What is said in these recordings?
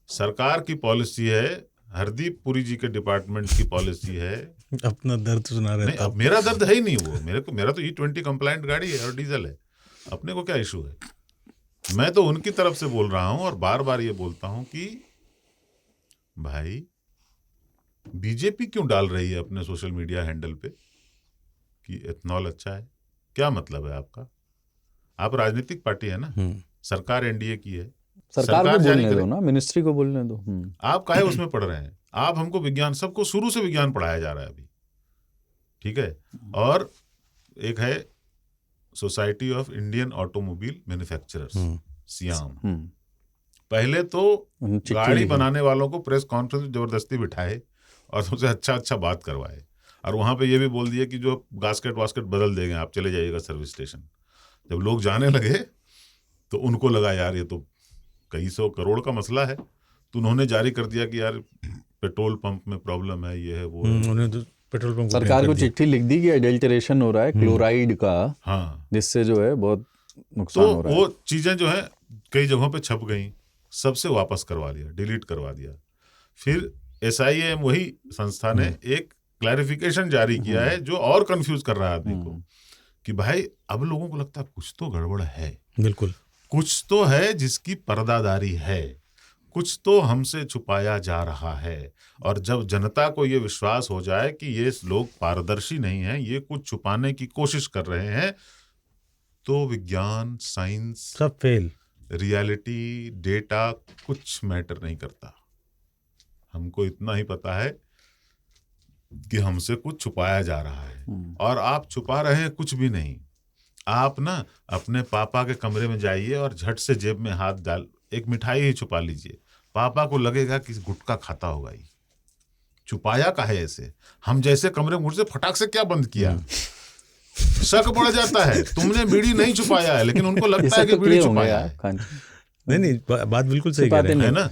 सरकार की पॉलिसी है, हरदीप पुरी जी के डिपार्टमेंट की पॉलिसी है। अपना दर्द सुना रहे नहीं, अब मेरा दर्द है ही नहीं वो, मेरा तो E20 कंप्लायंट गाड़ी है और डीजल है, अपने को क्या इशू है। मैं तो उनकी तरफ से बोल रहा हूं और बार बार ये बोलता हूं कि भाई बीजेपी क्यों डाल रही है अपने सोशल मीडिया हैंडल पे कि एथनॉल अच्छा है? क्या मतलब है आपका? आप राजनीतिक पार्टी है ना, सरकार एनडीए की है, सरकार को बोलने दो ना, मिनिस्ट्री को बोलने दो। आप काहे उसमें पढ़ रहे हैं? आप हमको विज्ञान, सबको शुरू से विज्ञान पढ़ाया जा रहा है अभी, ठीक है। और एक है society of Indian automobile manufacturers, SIAM, पहले तो गाड़ी बनाने वालों को प्रेस कॉन्फ्रेंस में जबरदस्ती बिठाए और सबसे अच्छा बात करवाए, और वहां पे ये भी बोल दिया कि जो गास्केट वास्केट बदल देंगे, आप चले जाइएगा सर्विस स्टेशन। जब लोग जाने लगे तो उनको लगा यार ये तो कई सौ करोड़ का मसला है, तो उन्होंने जारी कर दिया कि यार पेट्रोल पंप में प्रॉब्लम है, ये है वो है। उन्होंने तो पेट्रोल पंप सरकार को चिट्ठी लिख दी कि एडल्टरेशन हो रहा है क्लोराइड का, हाँ, जिससे जो है बहुत नुकसान हो रहा है। वो चीजें जो है कई जगहों पे छप गई, सबसे वापस करवा लिया, डिलीट करवा दिया। फिर SIAM वही संस्था ने एक क्लैरिफिकेशन जारी किया है जो और कंफ्यूज कर रहा है आदमी को कि भाई अब लोगों को लगता है कुछ तो गड़बड़ है, बिल्कुल कुछ तो है जिसकी पर्दादारी है, कुछ तो हमसे छुपाया जा रहा है। और जब जनता को ये विश्वास हो जाए कि ये लोग पारदर्शी नहीं हैं, ये कुछ छुपाने की कोशिश कर रहे हैं, तो विज्ञान, साइंस, सब फेल, रियलिटी, डेटा कुछ मैटर नहीं करता। हमको इतना ही पता है कि हमसे कुछ छुपाया जा रहा है, और आप छुपा रहे हैं कुछ भी नहीं। आप ना अपने पापा के कमरे में जाइए और झट से जेब में हाथ डाल एक मिठाई ही छुपा लीजिए, पापा को लगेगा कि गुटखा खाता होगा। ही छुपाया काहे ऐसे? हम जैसे कमरे में से फटाक से क्या बंद किया, शक बढ़ जाता है। तुमने बीड़ी नहीं छुपाया है, लेकिन उनको लगता है कि बीड़ी छुपाया है। नहीं, बात बिल्कुल सही कह रहे हैं, है ना।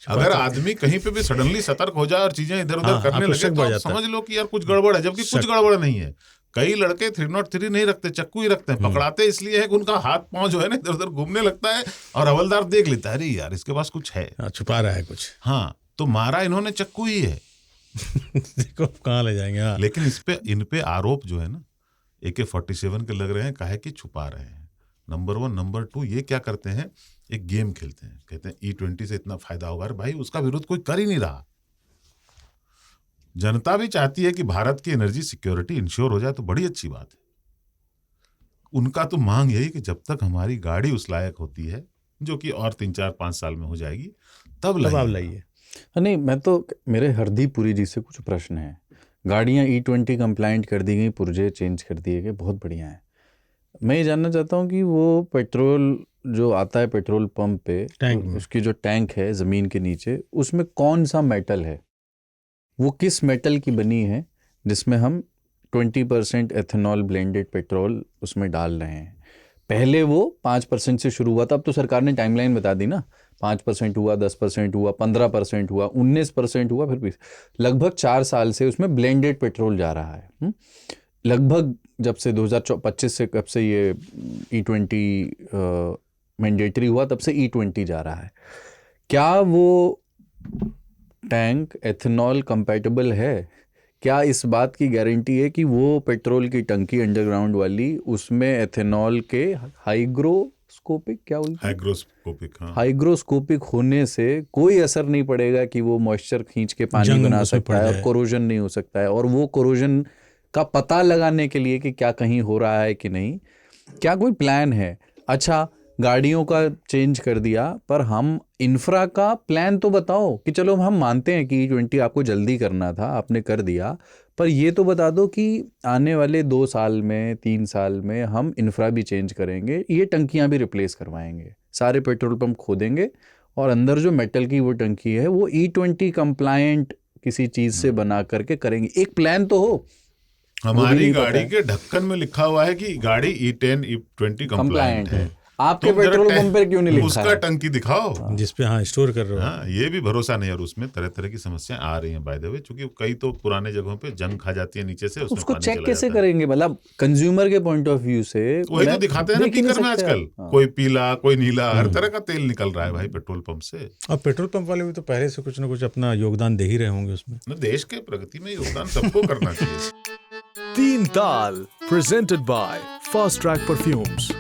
अगर आदमी कहीं पे भी सडनली सतर्क हो जाए और चीजें इधर उधर करने लगे तो आप समझ लो कि यार कुछ गड़बड़ है, जबकि कुछ गड़बड़ नहीं है। कई लड़के 303 नहीं रखते, चक्कू ही रखते हैं। पकड़ाते इसलिए है कि उनका हाथ पांव जो है ना इधर उधर घूमने लगता है और हवलदार देख लेता है, अरे यार इसके पास कुछ है, छुपा रहा है कुछ। हाँ, तो मारा इन्होंने चक्कू ही है। देखो कहाँ ले जाएंगे। हाँ। लेकिन इन पे आरोप जो है ना AK-47 के लग रहे हैं, काहे कि छुपा रहे हैं। नंबर 1, नंबर 2, ये क्या करते हैं, एक गेम खेलते हैं, कहते हैं E20 से इतना फायदा होगा। अरे भाई उसका विरोध कोई कर ही नहीं रहा। जनता भी चाहती है कि भारत की एनर्जी सिक्योरिटी इंश्योर हो जाए, तो बड़ी अच्छी बात है। उनका तो मांग यही कि जब तक हमारी गाड़ी उस लायक होती है, जो कि और 3-4-5 साल में हो जाएगी, तब लाइए। नहीं, मैं तो, मेरे हरदीप पुरी जी से कुछ प्रश्न है। गाड़ियाँ E20 कंप्लाइंट कर दी गई, पुर्जे चेंज कर दिए गए, बहुत बढ़िया है। मैं ये जानना चाहता हूँ कि वो पेट्रोल जो आता है पेट्रोल पंप पे, उसकी जो टैंक है ज़मीन के नीचे, उसमें कौन सा मेटल है, वो किस मेटल की बनी है, जिसमें हम 20% एथेनॉल ब्लेंडेड पेट्रोल उसमें डाल रहे हैं। पहले वो 5% से शुरू हुआ था, अब तो सरकार ने टाइमलाइन बता दी ना, 5% हुआ, 10% हुआ, 15% हुआ, 19% हुआ, फिर लगभग 4 साल से उसमें ब्लेंडेड पेट्रोल जा रहा है। लगभग जब से 2025 से कब से ये E20 मैंडेटरी हुआ, तब से E20 जा रहा है। क्या वो टैंक एथेनॉल कंपैटिबल है? क्या इस बात की गारंटी है कि वो पेट्रोल की टंकी अंडरग्राउंड वाली, उसमें एथेनॉल के हाइग्रोस्कोपिक होने से कोई असर नहीं पड़ेगा कि वो मॉइस्चर खींच के पानी बना सकता है, कोरोजन नहीं हो सकता है? और वो कोरोजन का पता लगाने के लिए कि क्या कहीं हो रहा है कि नहीं, क्या कोई प्लान है? अच्छा, गाड़ियों का चेंज कर दिया, पर हम इंफ्रा का प्लान तो बताओ कि चलो हम मानते हैं कि E20 आपको जल्दी करना था, आपने कर दिया, पर ये तो बता दो कि आने वाले 2 साल में, 3 साल में हम इंफ्रा भी चेंज करेंगे, ये टंकियां भी रिप्लेस करवाएंगे, सारे पेट्रोल पंप खोदेंगे और अंदर जो मेटल की वो टंकी है वो E20 कंप्लायंट किसी चीज़ से बना करके करेंगे। एक प्लान तो हो। हमारी गाड़ी के ढक्कन में लिखा हुआ है कि गाड़ी E10 E20 कंप्लायंट है, आपके तुम जरा पेट्रोल पंप पे क्यों नहीं लिखा उसका है? टंकी दिखाओ। जिसपे हाँ स्टोर कर रहे हो। हाँ, ये भी भरोसा नहीं है, और उसमें तरह तरह की समस्याएं आ रही हैं बाय द वे, क्योंकि कई तो पुराने जगहों पे जंग खा जाती है नीचे से, उसमें उसको पानी चेक चला कैसे जाता है। करेंगे? मतलब कंज्यूमर के पॉइंट ऑफ व्यू से वही तो मैं दिखाते हैं ना देख ही नहीं बीकर में सकते आजकल, आप। कोई पीला कोई नीला, हर तरह का तेल निकल रहा है भाई पेट्रोल पंप से। और पेट्रोल पंप वाले भी तो पहले से कुछ ना कुछ अपना योगदान दे ही रहे होंगे उसमें। ना, देश के प्रगति में योगदान सबको करना चाहिए। तीन ताल presented by Fast Track Perfumes।